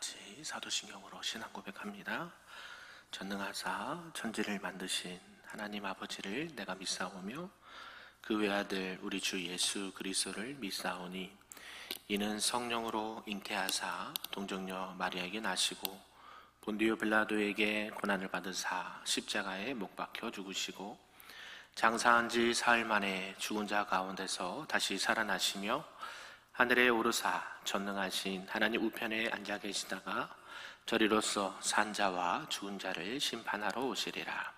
같이 사도신경으로 신앙 고백합니다. 전능하사 천지를 만드신 하나님 아버지를 내가 믿사오며 그 외아들 우리 주 예수 그리스도를 믿사오니 이는 성령으로 잉태하사 동정녀 마리아에게 나시고 본디오 빌라도에게 고난을 받으사 십자가에 못 박혀 죽으시고 장사한 지 사흘 만에 죽은 자 가운데서 다시 살아나시며 하늘에 오르사 전능하신 하나님 우편에 앉아 계시다가 저리로서 산 자와 죽은 자를 심판하러 오시리라.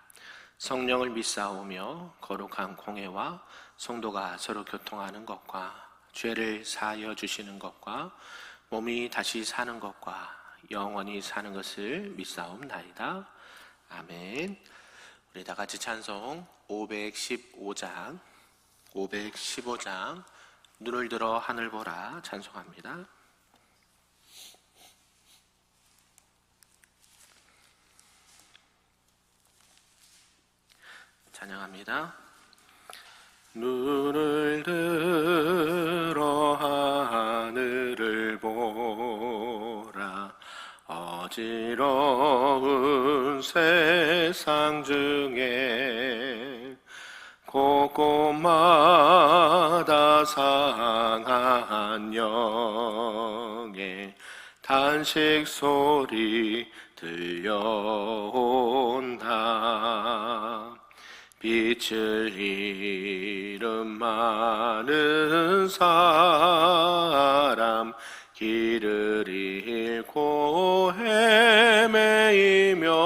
성령을 믿사오며 거룩한 공회와 성도가 서로 교통하는 것과 죄를 사하여 주시는 것과 몸이 다시 사는 것과 영원히 사는 것을 믿사옵나이다. 아멘. 우리 다 같이 찬송 515장 눈을 들어 하늘 보라 찬송합니다. 찬양합니다. 눈을 들어 하늘을 보라 어지러운 세상 중에 곳곳마다 상한 영의 탄식 소리 들려온다. 빛을 잃은 많은 사람 길을 잃고 헤매이며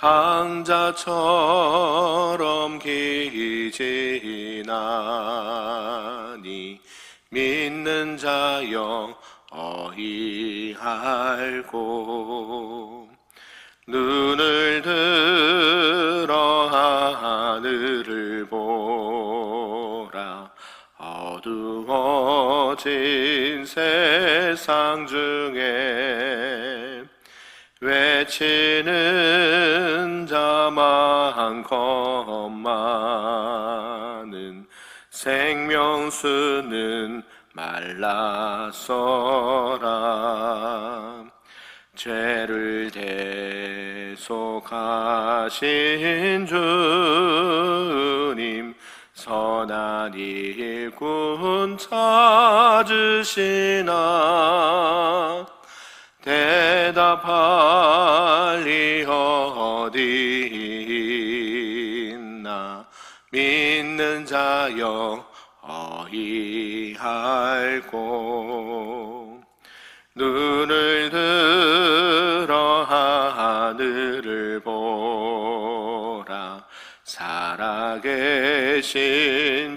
당자처럼 기지나니 믿는 자 영어이 알고 눈을 들어 하늘을 보라 어두워진 세상 중에 외치는 자 많건만은 생명수는 말랐어라. 죄를 대속하신 주님 선한 일꾼 찾으시나 대답할리 어디 있나 믿는 자 영어이 알고 눈을 들어 하늘을 보라 살아계신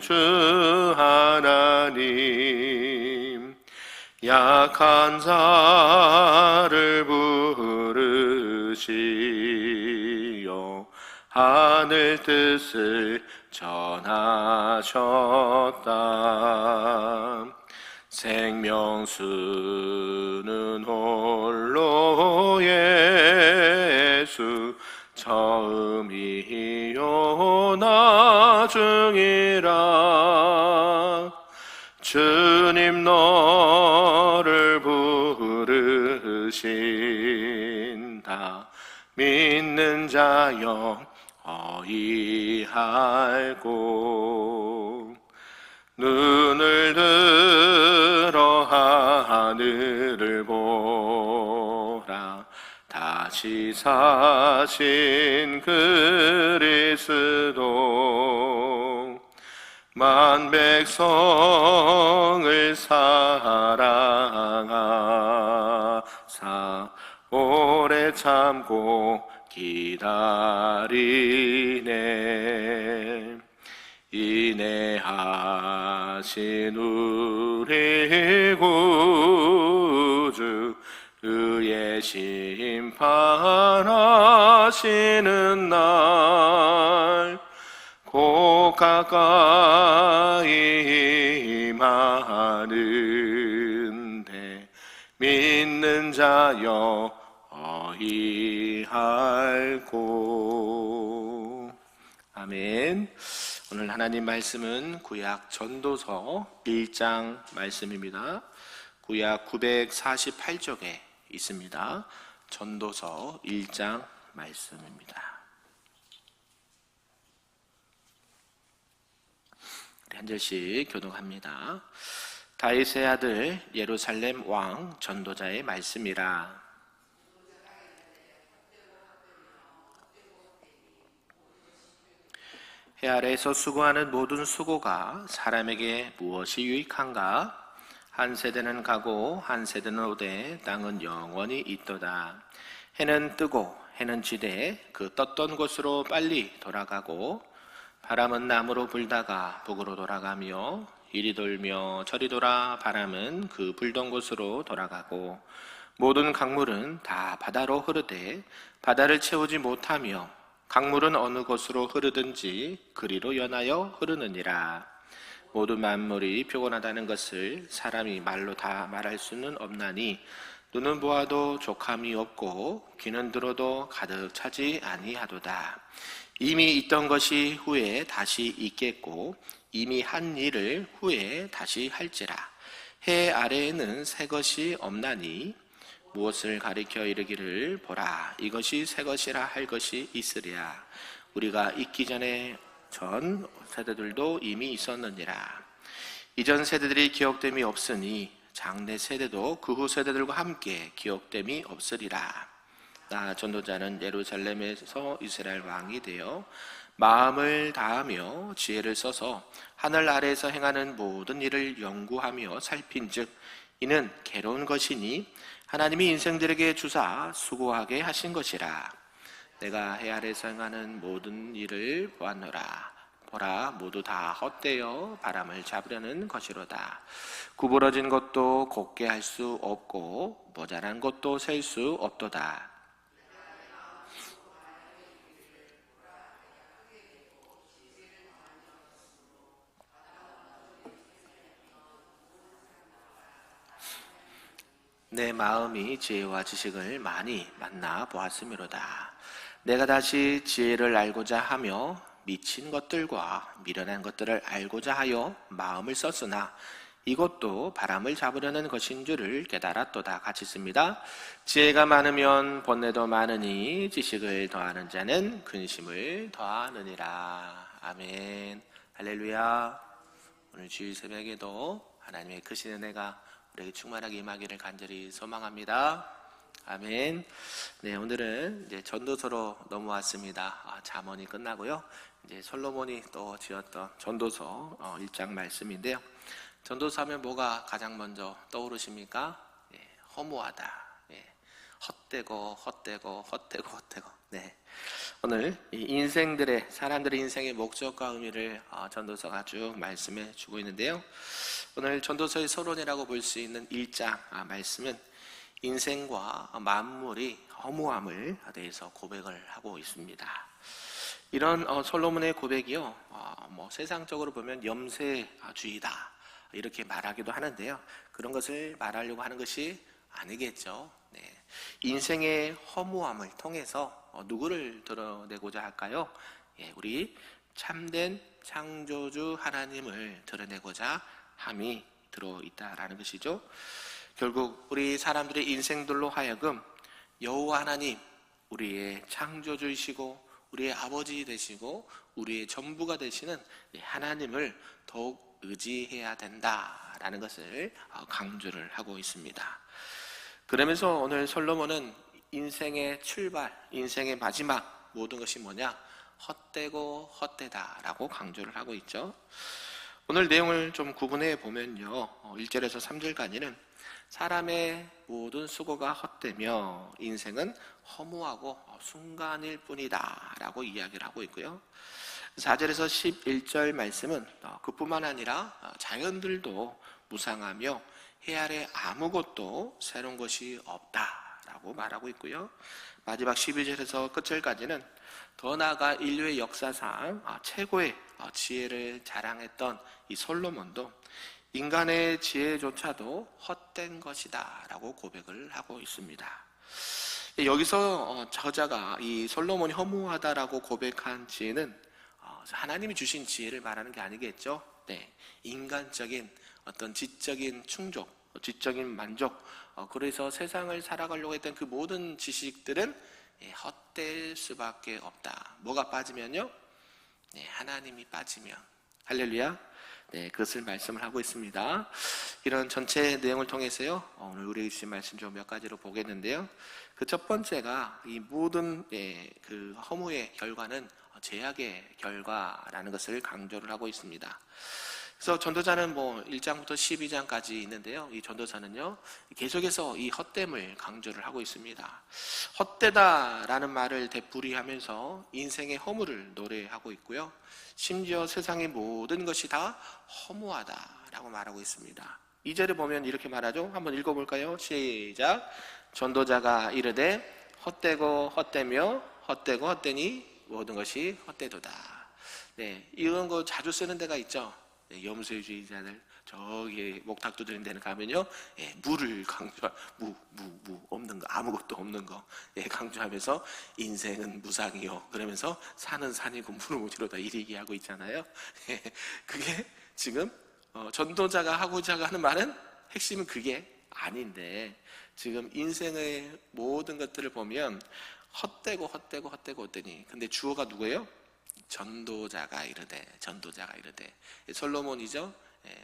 주 하나님 약한 자를 부르시어 하늘 뜻을 전하셨다. 생명수는 홀로 예수 처음이요 나중이라. 주님 너를 부르신다. 믿는 자 영어이 알고 눈을 들어 하늘을 보라 다시 사신 그리스도 만 백성을 사랑하사 오래 참고 기다리네. 인내하신 우리 구주 그의 심판하시는 날 곧 가까이 임하는데 믿는 자 영어이 알고. 아멘. 오늘 하나님 말씀은 구약 전도서 1장 말씀입니다. 구약 948쪽에 있습니다. 전도서 1장 말씀입니다. 우리 한 절씩 교독합니다. 다윗의 아들 예루살렘 왕 전도자의 말씀이라. 해 아래에서 수고하는 모든 수고가 사람에게 무엇이 유익한가? 한 세대는 가고 한 세대는 오되 땅은 영원히 있도다. 해는 뜨고 해는 지되 그 떴던 곳으로 빨리 돌아가고, 바람은 남으로 불다가 북으로 돌아가며 이리 돌며 저리 돌아 바람은 그 불던 곳으로 돌아가고, 모든 강물은 다 바다로 흐르되 바다를 채우지 못하며 강물은 어느 곳으로 흐르든지 그리로 연하여 흐르느니라. 모든 만물이 피곤하다는 것을 사람이 말로 다 말할 수는 없나니, 눈은 보아도 족함이 없고 귀는 들어도 가득 차지 아니하도다. 이미 있던 것이 후에 다시 있겠고 이미 한 일을 후에 다시 할지라. 해 아래에는 새 것이 없나니 무엇을 가리켜 이르기를 보라 이것이 새 것이라 할 것이 있으랴. 우리가 있기 전에 전 세대들도 이미 있었느니라. 이전 세대들이 기억됨이 없으니 장래 세대도 그 후 세대들과 함께 기억됨이 없으리라. 나 전도자는 예루살렘에서 이스라엘 왕이 되어 마음을 다하며 지혜를 써서 하늘 아래에서 행하는 모든 일을 연구하며 살핀즉 이는 괴로운 것이니 하나님이 인생들에게 주사 수고하게 하신 것이라. 내가 해 아래에서 행하는 모든 일을 보았노라. 보라 모두 다 헛되어 바람을 잡으려는 것이로다. 구부러진 것도 곧게 할 수 없고 모자란 것도 셀 수 없도다. 내 마음이 지혜와 지식을 많이 만나 보았음이로다. 내가 다시 지혜를 알고자 하며 미친 것들과 미련한 것들을 알고자 하여 마음을 썼으나 이것도 바람을 잡으려는 것인 줄을 깨달았도다. 같이 씁니다. 지혜가 많으면 번뇌도 많으니 지식을 더하는 자는 근심을 더하느니라. 아멘. 할렐루야. 오늘 주일 새벽에도 하나님의 크신 은혜가 우리에게 충만하게 임하기를 간절히 소망합니다. 아멘. 네, 오늘은 이제 전도서로 넘어왔습니다. 잠언이 끝나고요. 이제 솔로몬이 또 지었던 전도서 1장 말씀인데요. 전도서 하면 뭐가 가장 먼저 떠오르십니까? 허무하다. 헛되고. 네. 오늘 이 인생들의 사람들의 인생의 목적과 의미를 전도서가 쭉 말씀해 주고 있는데요. 오늘 전도서의 서론이라고 볼 수 있는 1장 말씀은 인생과 만물이 허무함을 대해서 고백을 하고 있습니다. 이런 솔로몬의 고백이요, 세상적으로 보면 염세주의다 이렇게 말하기도 하는데요. 그런 것을 말하려고 하는 것이 아니겠죠. 네. 인생의 허무함을 통해서 누구를 드러내고자 할까요? 우리 참된 창조주 하나님을 드러내고자 함이 들어있다라는 것이죠. 결국 우리 사람들의 인생들로 하여금 여호와 하나님, 우리의 창조주이시고 우리의 아버지 되시고 우리의 전부가 되시는 하나님을 더욱 의지해야 된다라는 것을 강조를 하고 있습니다. 그러면서 오늘 솔로몬은 인생의 출발, 인생의 마지막 모든 것이 뭐냐? 헛되고 헛되다라고 강조를 하고 있죠. 오늘 내용을 좀 구분해 보면요, 1절에서 3절까지는 사람의 모든 수고가 헛되며 인생은 허무하고 순간일 뿐이다 라고 이야기를 하고 있고요. 4절에서 11절 말씀은 그뿐만 아니라 자연들도 무상하며 해 아래 아무것도 새로운 것이 없다라고 말하고 있고요. 마지막 12절에서 끝절까지는 더 나아가 인류의 역사상 최고의 지혜를 자랑했던 이 솔로몬도 인간의 지혜조차도 헛된 것이다 라고 고백을 하고 있습니다. 여기서 저자가 이 솔로몬이 허무하다라고 고백한 지혜는 하나님이 주신 지혜를 말하는 게 아니겠죠. 네, 인간적인 어떤 지적인 충족, 지적인 만족, 그래서 세상을 살아가려고 했던 그 모든 지식들은 헛될 수밖에 없다. 뭐가 빠지면요? 하나님이 빠지면. 할렐루야. 그것을 말씀을 하고 있습니다. 이런 전체 내용을 통해서요, 오늘 우리에게 주신 말씀 좀 몇 가지로 보겠는데요. 그 첫 번째가 이 모든 그 허무의 결과는 죄악의 결과라는 것을 강조를 하고 있습니다. 그래서 전도자는 1장부터 12장까지 있는데요. 이 전도자는요, 계속해서 이 헛됨을 강조를 하고 있습니다. 헛되다라는 말을 되풀이하면서 인생의 허무를 노래하고 있고요. 심지어 세상의 모든 것이 다 허무하다라고 말하고 있습니다. 2절에 보면 이렇게 말하죠. 한번 읽어볼까요? 시작. 전도자가 이르되 헛되고 헛되며 헛되고 헛되니 모든 것이 헛되도다. 이런 거 자주 쓰는 데가 있죠. 염세주의자들 저기 목탁도 드린 데는 가면요, 무를 강조, 무 없는 거, 아무것도 없는 거 강조하면서 인생은 무상이요 그러면서 산은 산이고 무는 무지로다 이 얘기하고 있잖아요. 그게 지금 전도자가 하고자 하는 말은 핵심은 그게 아닌데, 지금 인생의 모든 것들을 보면 헛되고 헛되고 헛되고 헛되니, 근데 주어가 누구예요? 전도자가 이르되. 솔로몬이죠.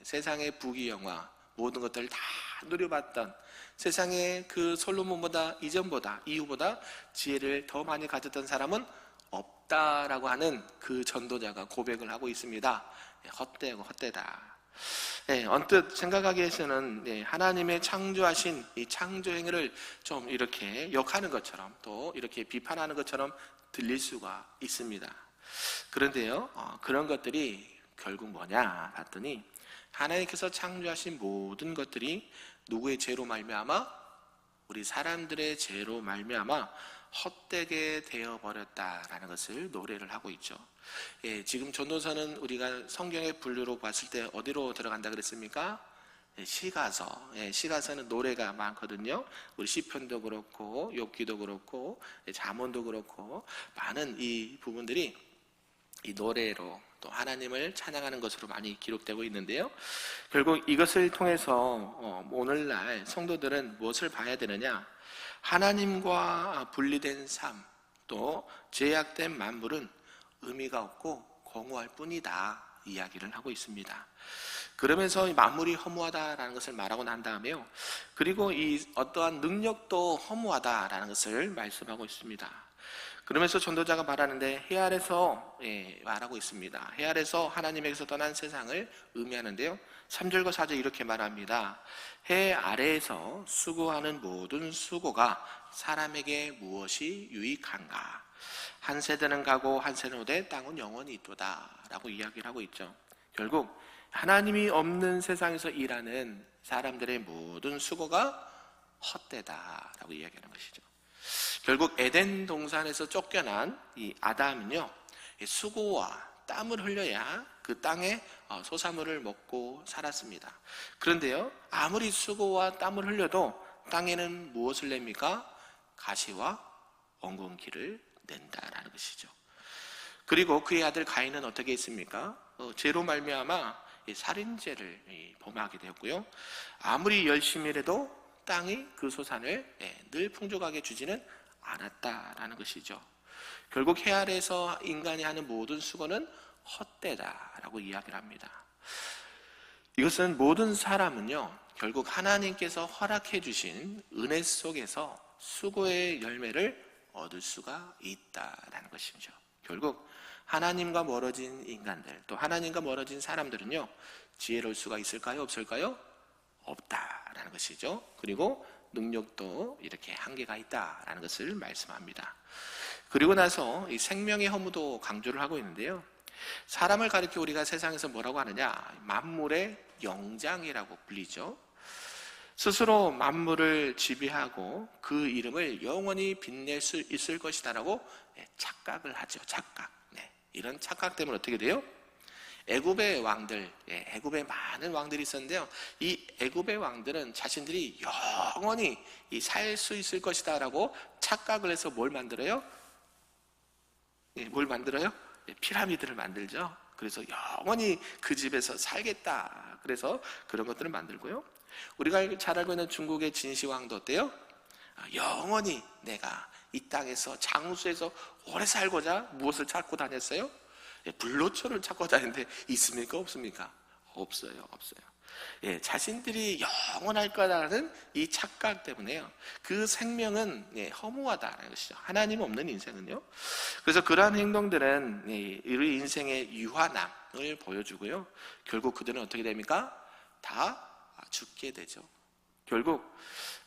세상의 부귀영화 모든 것들을 다 누려봤던, 세상의 그 솔로몬보다 이전보다 이후보다 지혜를 더 많이 가졌던 사람은 없다라고 하는 그 전도자가 고백을 하고 있습니다. 헛되고 헛되다. 언뜻 생각하기에서는 하나님의 창조하신 이 창조 행위를 좀 이렇게 욕하는 것처럼, 또 이렇게 비판하는 것처럼 들릴 수가 있습니다. 그런데요, 그런 것들이 결국 뭐냐 봤더니, 하나님께서 창조하신 모든 것들이 누구의 죄로 말미암아? 우리 사람들의 죄로 말미암아 헛되게 되어버렸다라는 것을 노래를 하고 있죠. 지금 전도서는 우리가 성경의 분류로 봤을 때 어디로 들어간다 그랬습니까? 시가서. 시가서는 노래가 많거든요. 우리 시편도 그렇고 욥기도 그렇고 잠언도 그렇고 많은 이 부분들이 이 노래로 또 하나님을 찬양하는 것으로 많이 기록되고 있는데요. 결국 이것을 통해서 오늘날 성도들은 무엇을 봐야 되느냐? 하나님과 분리된 삶, 또 죄악된 만물은 의미가 없고 공허할 뿐이다 이야기를 하고 있습니다. 그러면서 만물이 허무하다라는 것을 말하고 난 다음에요, 그리고 이 어떠한 능력도 허무하다라는 것을 말씀하고 있습니다. 그러면서 전도자가 말하는데 해 아래서 말하고 있습니다. 해 아래서 하나님에게서 떠난 세상을 의미하는데요, 3절과 4절 이렇게 말합니다. 해 아래에서 수고하는 모든 수고가 사람에게 무엇이 유익한가? 한 세대는 가고 한 세대는 오되 땅은 영원히 있도다 라고 이야기를 하고 있죠. 결국 하나님이 없는 세상에서 일하는 사람들의 모든 수고가 헛되다라고 이야기하는 것이죠. 결국 에덴 동산에서 쫓겨난 이 아담은요, 수고와 땀을 흘려야 그 땅에 소사물을 먹고 살았습니다. 그런데요, 아무리 수고와 땀을 흘려도 땅에는 무엇을 냅니까? 가시와 엉겅퀴를 낸다라는 것이죠. 그리고 그의 아들 가인은 어떻게 했습니까? 죄로 말미암아 살인죄를 범하게 되었고요, 아무리 열심히 해도 땅이 그 소산을 늘 풍족하게 주지는 않았다라는 것이죠. 결국 해 아래에서 인간이 하는 모든 수고는 헛되다라고 이야기를 합니다. 이것은 모든 사람은요, 결국 하나님께서 허락해 주신 은혜 속에서 수고의 열매를 얻을 수가 있다라는 것이죠. 결국 하나님과 멀어진 인간들, 또 하나님과 멀어진 사람들은요, 지혜로울 수가 있을까요? 없을까요? 없다라는 것이죠. 그리고 능력도 이렇게 한계가 있다라는 것을 말씀합니다. 그리고 나서 이 생명의 허무도 강조를 하고 있는데요, 사람을 가리켜 우리가 세상에서 뭐라고 하느냐? 만물의 영장이라고 불리죠. 스스로 만물을 지배하고 그 이름을 영원히 빛낼 수 있을 것이다라고 착각을 하죠. 착각. 이런 착각 때문에 어떻게 돼요? 애굽의 왕들, 애굽에 많은 왕들이 있었는데요, 이 애굽의 왕들은 자신들이 영원히 살 수 있을 것이다라고 착각을 해서 뭘 만들어요? 뭘 만들어요? 피라미드를 만들죠. 그래서 영원히 그 집에서 살겠다. 그래서 그런 것들을 만들고요. 우리가 잘 알고 있는 중국의 진시황도 어때요? 영원히 내가 이 땅에서 장수에서 오래 살고자 무엇을 찾고 다녔어요? 불로초를 찾고 다니는데 있습니까? 없습니까? 없어요. 자신들이 영원할 거라는 이 착각 때문에요. 그 생명은 허무하다는 것이죠. 하나님 없는 인생은요. 그래서 그러한 행동들은 우리 인생의 유한함을 보여주고요. 결국 그들은 어떻게 됩니까? 다 죽게 되죠. 결국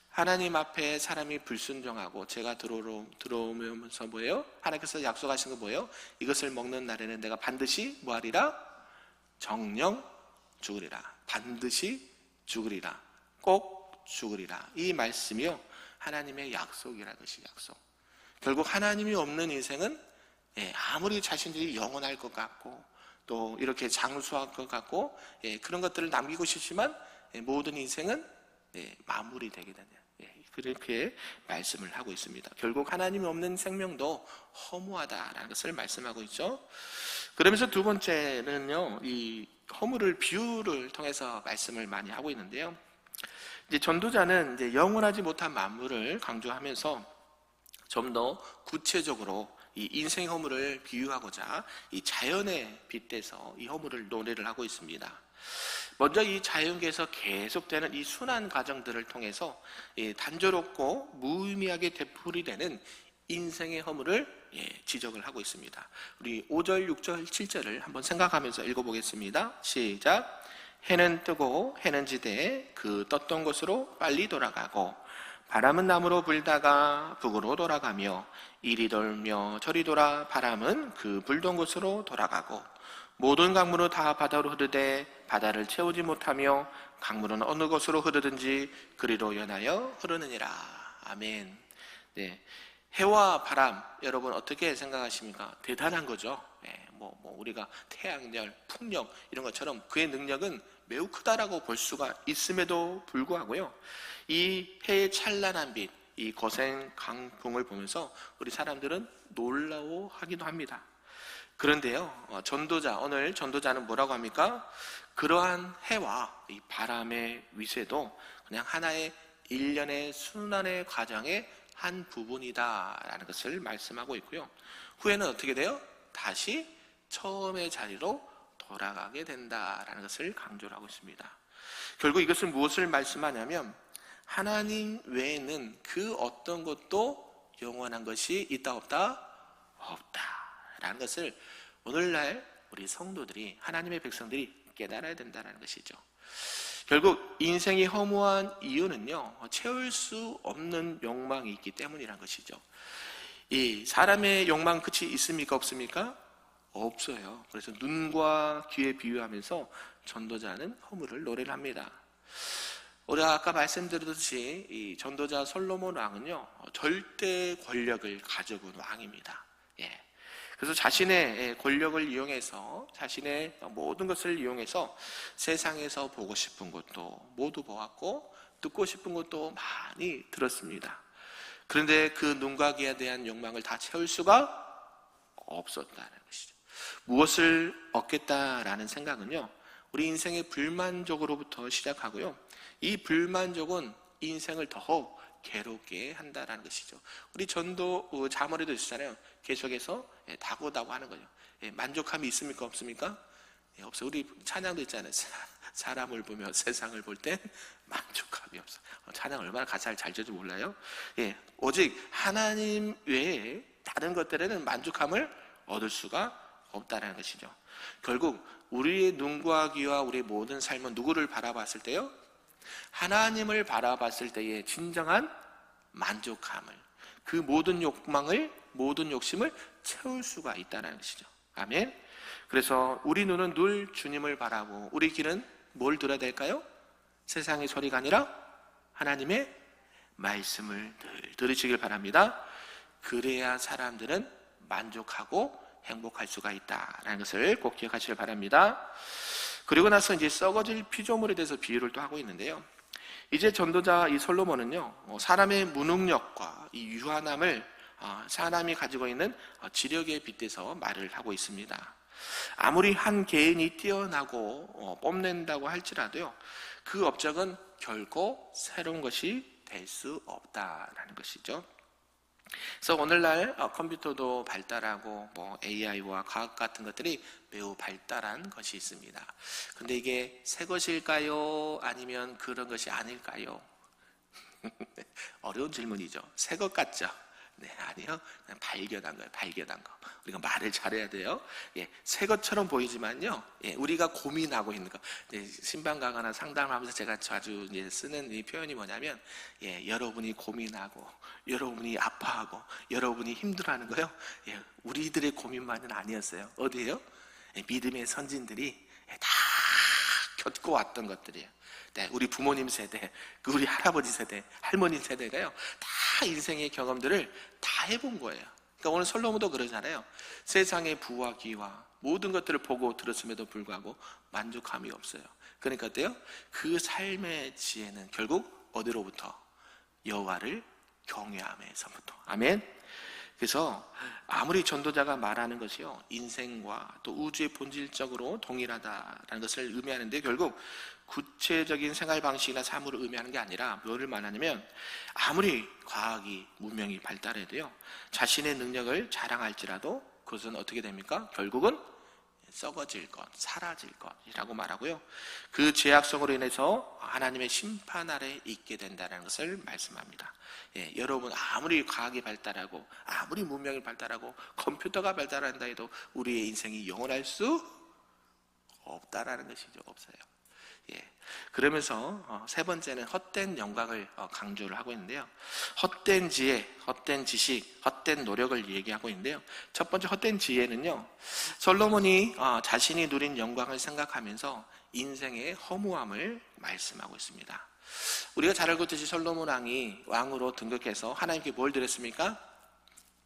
하나님 앞에 사람이 불순종하고 제가 들어오면서 뭐예요? 하나님께서 약속하신 거 뭐예요? 이것을 먹는 날에는 내가 반드시 뭐하리라? 정령 죽으리라. 반드시 죽으리라. 꼭 죽으리라. 이 말씀이요, 하나님의 약속이라는 것이 약속. 결국 하나님이 없는 인생은 아무리 자신들이 영원할 것 같고 또 이렇게 장수할 것 같고 그런 것들을 남기고 싶지만 모든 인생은 마무리되게 되냐, 그렇게 말씀을 하고 있습니다. 결국 하나님이 없는 생명도 허무하다라는 것을 말씀하고 있죠. 그러면서 두 번째는요, 이 허물을 비유를 통해서 말씀을 많이 하고 있는데요. 이제 전도자는 이제 영원하지 못한 만물을 강조하면서 좀 더 구체적으로 이 인생의 허물을 비유하고자 이 자연에 빗대서 이 허물을 논의를 하고 있습니다. 먼저 이 자연계에서 계속되는 이 순환 과정들을 통해서 단조롭고 무의미하게 되풀이되는 인생의 허물을 지적을 하고 있습니다. 우리 5절, 6절, 7절을 한번 생각하면서 읽어보겠습니다. 시작. 해는 뜨고 해는 지되 그 떴던 곳으로 빨리 돌아가고 바람은 남으로 불다가 북으로 돌아가며 이리 돌며 저리 돌아 바람은 그 불던 곳으로 돌아가고 모든 강물은 다 바다로 흐르되 바다를 채우지 못하며 강물은 어느 곳으로 흐르든지 그리로 연하여 흐르느니라. 아멘. 네, 해와 바람 여러분 어떻게 생각하십니까? 대단한 거죠. 우리가 태양열, 풍력 이런 것처럼 그의 능력은 매우 크다라고 볼 수가 있음에도 불구하고요, 이 해의 찬란한 빛, 이 거센 강풍을 보면서 우리 사람들은 놀라워하기도 합니다. 그런데요, 오늘 전도자는 뭐라고 합니까? 그러한 해와 이 바람의 위세도 그냥 하나의 일련의 순환의 과정의 한 부분이다라는 것을 말씀하고 있고요. 후에는 어떻게 돼요? 다시 처음의 자리로 돌아가게 된다라는 것을 강조를 하고 있습니다. 결국 이것은 무엇을 말씀하냐면 하나님 외에는 그 어떤 것도 영원한 것이 있다 없다? 없다라는 것을 오늘날 우리 성도들이, 하나님의 백성들이 깨달아야 된다는 것이죠. 결국 인생이 허무한 이유는요, 채울 수 없는 욕망이 있기 때문이란 것이죠. 이 사람의 욕망 끝이 있습니까? 없습니까? 없어요. 그래서 눈과 귀에 비유하면서 전도자는 허물을 노래를 합니다. 우리가 아까 말씀드렸듯이 이 전도자 솔로몬 왕은요, 절대 권력을 가지고 온 왕입니다. 그래서 자신의 권력을 이용해서, 자신의 모든 것을 이용해서 세상에서 보고 싶은 것도 모두 보았고 듣고 싶은 것도 많이 들었습니다. 그런데 그 눈과 귀에 대한 욕망을 다 채울 수가 없었다는 것이죠. 무엇을 얻겠다라는 생각은요, 우리 인생의 불만족으로부터 시작하고요, 이 불만족은 인생을 더 괴롭게 한다는 것이죠. 우리 전도 자문에도 있잖아요. 계속해서 다고다고 하는 거죠. 만족함이 있습니까? 없습니까? 없어. 우리 찬양도 있잖아요. 사람을 보며 세상을 볼 땐 만족함이 없어. 찬양 얼마나 가사를 잘 지어도 몰라요. 오직 하나님 외에 다른 것들에는 만족함을 얻을 수가 없다는 것이죠. 결국 우리의 눈과 귀와 우리의 모든 삶은 누구를 바라봤을 때요? 하나님을 바라봤을 때의 진정한 만족함을, 그 모든 욕망을, 모든 욕심을 채울 수가 있다는 것이죠. 아멘. 그래서 우리 눈은 늘 주님을 바라고 우리 귀는 뭘 들어야 될까요? 세상의 소리가 아니라 하나님의 말씀을 늘 들으시길 바랍니다. 그래야 사람들은 만족하고 행복할 수가 있다라는 것을 꼭 기억하시길 바랍니다. 그리고 나서 이제 썩어질 피조물에 대해서 비유를 또 하고 있는데요. 이제 전도자 이 솔로몬은요, 사람의 무능력과 이 유한함을 사람이 가지고 있는 지력에 빗대서 말을 하고 있습니다. 아무리 한 개인이 뛰어나고 뽐낸다고 할지라도요, 그 업적은 결코 새로운 것이 될 수 없다라는 것이죠. 그래서 오늘날 컴퓨터도 발달하고 뭐 AI와 과학 같은 것들이 매우 발달한 것이 있습니다. 근데 이게 새 것일까요? 아니면 그런 것이 아닐까요? 어려운 질문이죠. 새 것 같죠? 네, 아니요. 그냥 발견한 거예요. 발견한 거. 우리가 말을 잘해야 돼요. 예, 새 것처럼 보이지만요. 예, 우리가 고민하고 있는 거. 예, 신방 가거나 상담하면서 제가 자주 이제 쓰는 이 표현이 뭐냐면, 예, 여러분이 고민하고, 여러분이 아파하고, 여러분이 힘들어하는 거요. 예, 우리들의 고민만은 아니었어요. 어디예요? 예, 믿음의 선진들이 다 겪고 왔던 것들이에요. 네, 우리 부모님 세대, 우리 할아버지 세대, 할머니 세대가요, 다 인생의 경험들을 다 해본 거예요. 그러니까 오늘 솔로몬도 그러잖아요. 세상의 부와 기와 모든 것들을 보고 들었음에도 불구하고 만족함이 없어요. 그러니까 어때요? 그 삶의 지혜는 결국 어디로부터? 여호와를 경외함에서부터. 아멘. 그래서 아무리 전도자가 말하는 것이요, 인생과 또 우주의 본질적으로 동일하다라는 것을 의미하는데, 결국 구체적인 생활 방식이나 삶으로 의미하는 게 아니라 뭐를 말하냐면, 아무리 과학이 문명이 발달해도요, 자신의 능력을 자랑할지라도 그것은 어떻게 됩니까? 결국은 썩어질 것, 사라질 것이라고 말하고요, 그 죄악성으로 인해서 하나님의 심판 아래 있게 된다는 것을 말씀합니다. 예, 여러분 아무리 과학이 발달하고 아무리 문명이 발달하고 컴퓨터가 발달한다 해도 우리의 인생이 영원할 수 없다라는 것이죠. 없어요. 예, 그러면서 세 번째는 헛된 영광을 강조를 하고 있는데요. 헛된 지혜, 헛된 지식, 헛된 노력을 얘기하고 있는데요. 첫 번째 헛된 지혜는요, 솔로몬이 자신이 누린 영광을 생각하면서 인생의 허무함을 말씀하고 있습니다. 우리가 잘 알고 있듯이 솔로몬 왕이 왕으로 등극해서 하나님께 뭘 드렸습니까?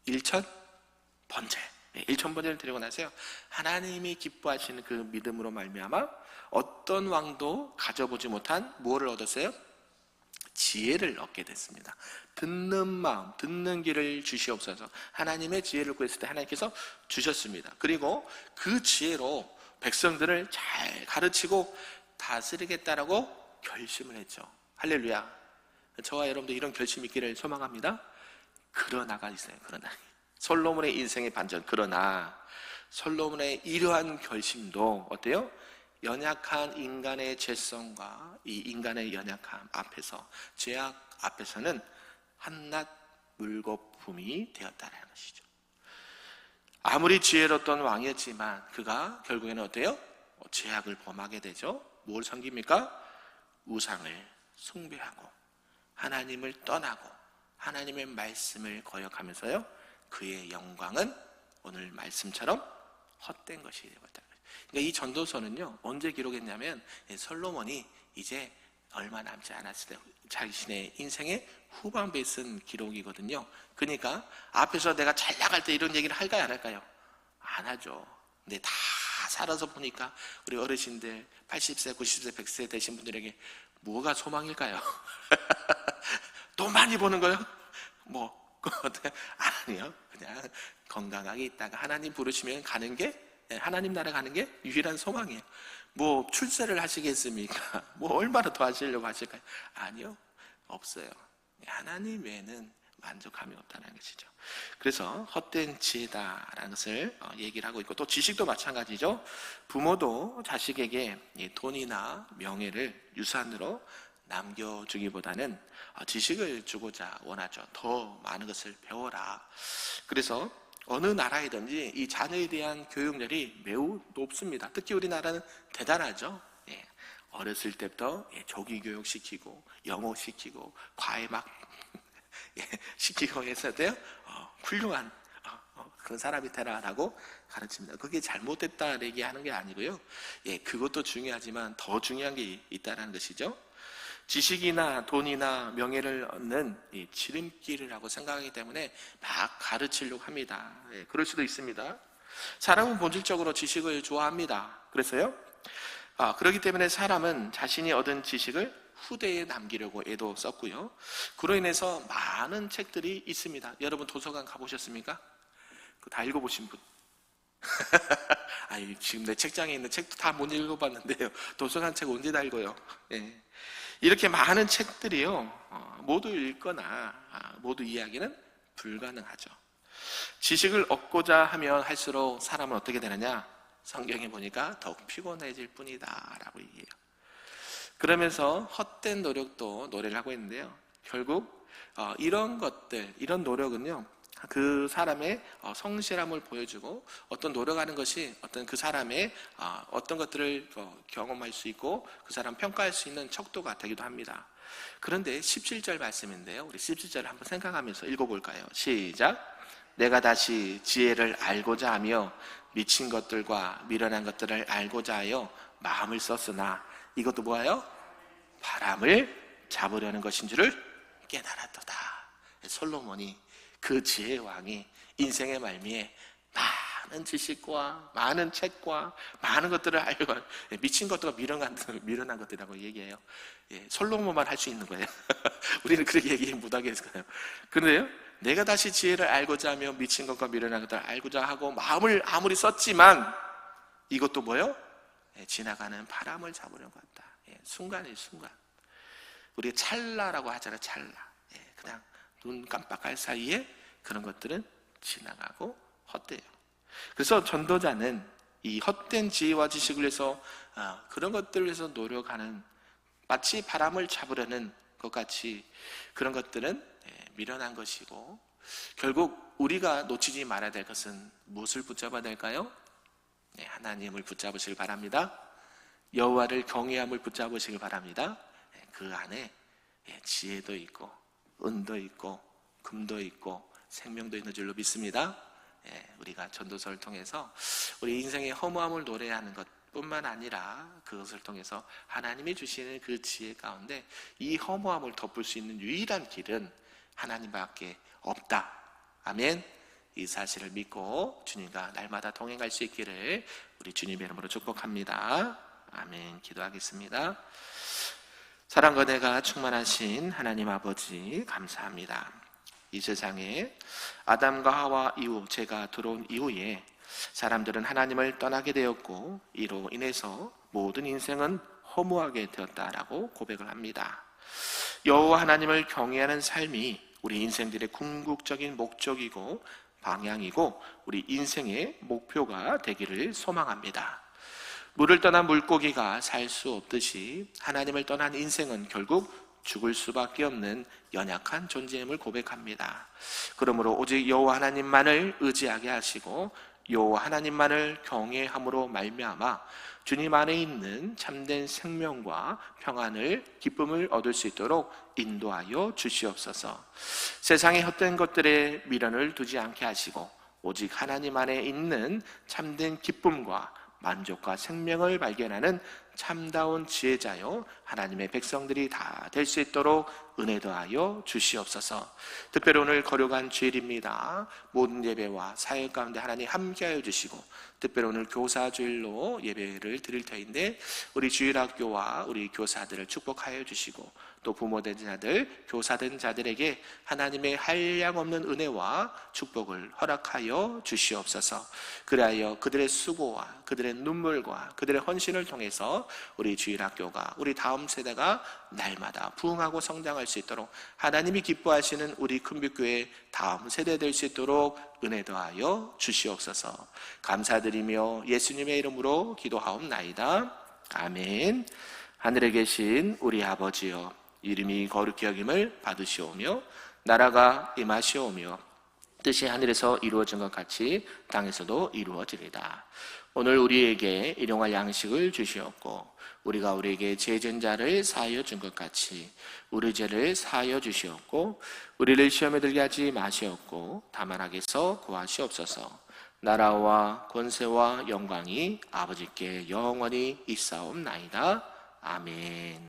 일천번제. 일천번제를 드리고 나서요, 하나님이 기뻐하시는 그 믿음으로 말미암아 어떤 왕도 가져보지 못한 뭐를 얻었어요? 지혜를 얻게 됐습니다. 듣는 마음, 듣는 길을 주시옵소서. 하나님의 지혜를 구했을 때 하나님께서 주셨습니다. 그리고 그 지혜로 백성들을 잘 가르치고 다스리겠다라고 결심을 했죠. 할렐루야. 저와 여러분도 이런 결심이 있기를 소망합니다. 그러나가 있어요. 그러나 솔로몬의 인생의 반전. 그러나 솔로몬의 이러한 결심도 어때요? 연약한 인간의 죄성과 이 인간의 연약함 앞에서, 죄악 앞에서는 한낱 물거품이 되었다는 것이죠. 아무리 지혜로웠던 왕이었지만 그가 결국에는 어때요? 죄악을 범하게 되죠. 뭘 섬깁니까? 우상을 숭배하고 하나님을 떠나고 하나님의 말씀을 거역하면서요, 그의 영광은 오늘 말씀처럼 헛된 것이 되었다. 그러니까 이 전도서는요, 언제 기록했냐면 솔로몬이 이제 얼마 남지 않았을 때 자신의 인생의 후반부에 쓴 기록이거든요. 그러니까 앞에서 내가 잘 나갈 때 이런 얘기를 할까요, 안 할까요? 안 하죠. 근데 다 살아서 보니까 우리 어르신들 80세, 90세, 100세 되신 분들에게 뭐가 소망일까요? 돈 많이 버는 거요? 뭐 아니요. 그냥 건강하게 있다가 하나님 부르시면 가는 게, 하나님 나라 가는 게 유일한 소망이에요. 뭐 출세를 하시겠습니까? 뭐 얼마나 더 하시려고 하실까요? 아니요. 없어요. 하나님 외에는 만족함이 없다는 것이죠. 그래서 헛된 지혜다라는 것을 얘기를 하고 있고, 또 지식도 마찬가지죠. 부모도 자식에게 돈이나 명예를 유산으로 남겨주기보다는 지식을 주고자 원하죠. 더 많은 것을 배워라. 그래서 어느 나라이든지 이 자녀에 대한 교육열이 매우 높습니다. 특히 우리나라는 대단하죠. 예, 어렸을 때부터 조기교육 시키고 영어 시키고 과외 막 시키고 해서도요, 훌륭한 그런 사람이 되라라고 가르칩니다. 그게 잘못됐다 얘기하는 게 아니고요. 예, 그것도 중요하지만 더 중요한 게 있다는 것이죠. 지식이나 돈이나 명예를 얻는 이 지름길이라고 생각하기 때문에 막 가르치려고 합니다. 예, 그럴 수도 있습니다. 사람은 본질적으로 지식을 좋아합니다. 그래서요, 그렇기 때문에 사람은 자신이 얻은 지식을 후대에 남기려고 애도 썼고요. 그로 인해서 많은 책들이 있습니다. 여러분 도서관 가보셨습니까? 다 읽어보신 분? 아니, 지금 내 책장에 있는 책도 다 못 읽어봤는데요. 도서관 책 언제 다 읽어요? 예. 이렇게 많은 책들이요, 모두 읽거나 모두 이해하기는 불가능하죠. 지식을 얻고자 하면 할수록 사람은 어떻게 되느냐? 성경에 보니까 더욱 피곤해질 뿐이다 라고 얘기해요. 그러면서 헛된 노력도 노래를 하고 있는데요, 결국 이런 것들, 이런 노력은요, 그 사람의 성실함을 보여주고 어떤 노력하는 것이 어떤 그 사람의 어떤 것들을 경험할 수 있고 그 사람 평가할 수 있는 척도가 되기도 합니다. 그런데 17절 말씀인데요, 우리 17절을 한번 생각하면서 읽어볼까요? 시작. 내가 다시 지혜를 알고자 하며 미친 것들과 미련한 것들을 알고자 하여 마음을 썼으나 이것도 뭐예요? 바람을 잡으려는 것인 줄을 깨달았도다. 솔로몬이, 그 지혜의 왕이 인생의 말미에 많은 지식과 많은 책과 많은 것들을 알고, 미친 것들과 미련한 것들이라고 얘기해요. 솔로몬만 할 수 있는 거예요. 우리는 그렇게 얘기 못하게 했어요. 그런데요, 내가 다시 지혜를 알고자 하며 미친 것과 미련한 것들을 알고자 하고 마음을 아무리 썼지만 이것도 뭐예요? 지나가는 바람을 잡으려는 것 같다. 순간이 순간. 우리가 찰나라고 하잖아요. 찰나. 그냥 눈 깜빡할 사이에 그런 것들은 지나가고 헛돼요. 그래서 전도자는 이 헛된 지혜와 지식을 위해서 그런 것들을 위해서 노력하는, 마치 바람을 잡으려는 것 같이 그런 것들은 미련한 것이고, 결국 우리가 놓치지 말아야 될 것은 무엇을 붙잡아야 될까요? 하나님을 붙잡으시길 바랍니다. 여호와를 경외함을 붙잡으시길 바랍니다. 그 안에 지혜도 있고 은도 있고 금도 있고 생명도 있는 줄로 믿습니다. 우리가 전도서를 통해서 우리 인생의 허무함을 노래하는 것뿐만 아니라 그것을 통해서 하나님이 주시는 그 지혜 가운데 이 허무함을 덮을 수 있는 유일한 길은 하나님밖에 없다. 아멘. 이 사실을 믿고 주님과 날마다 동행할 수 있기를 우리 주님의 이름으로 축복합니다. 아멘. 기도하겠습니다. 사랑과 은혜가 충만하신 하나님 아버지, 감사합니다. 이 세상에 아담과 하와 이후, 죄가 들어온 이후에 사람들은 하나님을 떠나게 되었고 이로 인해서 모든 인생은 허무하게 되었다라고 고백을 합니다. 여호와 하나님을 경외하는 삶이 우리 인생들의 궁극적인 목적이고 방향이고 우리 인생의 목표가 되기를 소망합니다. 물을 떠난 물고기가 살 수 없듯이 하나님을 떠난 인생은 결국 죽을 수밖에 없는 연약한 존재임을 고백합니다. 그러므로 오직 여호와 하나님만을 의지하게 하시고 여호와 하나님만을 경외함으로 말미암아 주님 안에 있는 참된 생명과 평안을, 기쁨을 얻을 수 있도록 인도하여 주시옵소서. 세상의 헛된 것들에 미련을 두지 않게 하시고 오직 하나님 안에 있는 참된 기쁨과 만족과 생명을 발견하는 참다운 지혜자요 하나님의 백성들이 다 될 수 있도록 은혜 더하여 주시옵소서. 특별히 오늘 거룩한 주일입니다. 모든 예배와 사역 가운데 하나님 함께하여 주시고, 특별히 오늘 교사주일로 예배를 드릴 터인데 우리 주일학교와 우리 교사들을 축복하여 주시고, 또 부모된 자들, 교사된 자들에게 하나님의 한량없는 은혜와 축복을 허락하여 주시옵소서. 그리하여 그들의 수고와 그들의 눈물과 그들의 헌신을 통해서 우리 주일학교가, 우리 다음 세대가 날마다 부흥하고 성장할 수 있도록 하나님이 기뻐하시는 우리 큰빛교회 다음 세대 될 수 있도록 은혜 더하여 주시옵소서. 감사드리며 예수님의 이름으로 기도하옵나이다. 아멘. 하늘에 계신 우리 아버지여, 이름이 거룩히 여김을 받으시오며 나라가 임하시오며 뜻이 하늘에서 이루어진 것 같이 땅에서도 이루어지리다. 오늘 우리에게 일용할 양식을 주시옵고 우리가 우리에게 죄진 자를 사하여 준 것 같이 우리 죄를 사하여 주시옵고 우리를 시험에 들게 하지 마시옵고 다만 악에서 구하시옵소서. 나라와 권세와 영광이 아버지께 영원히 있사옵나이다. 아멘.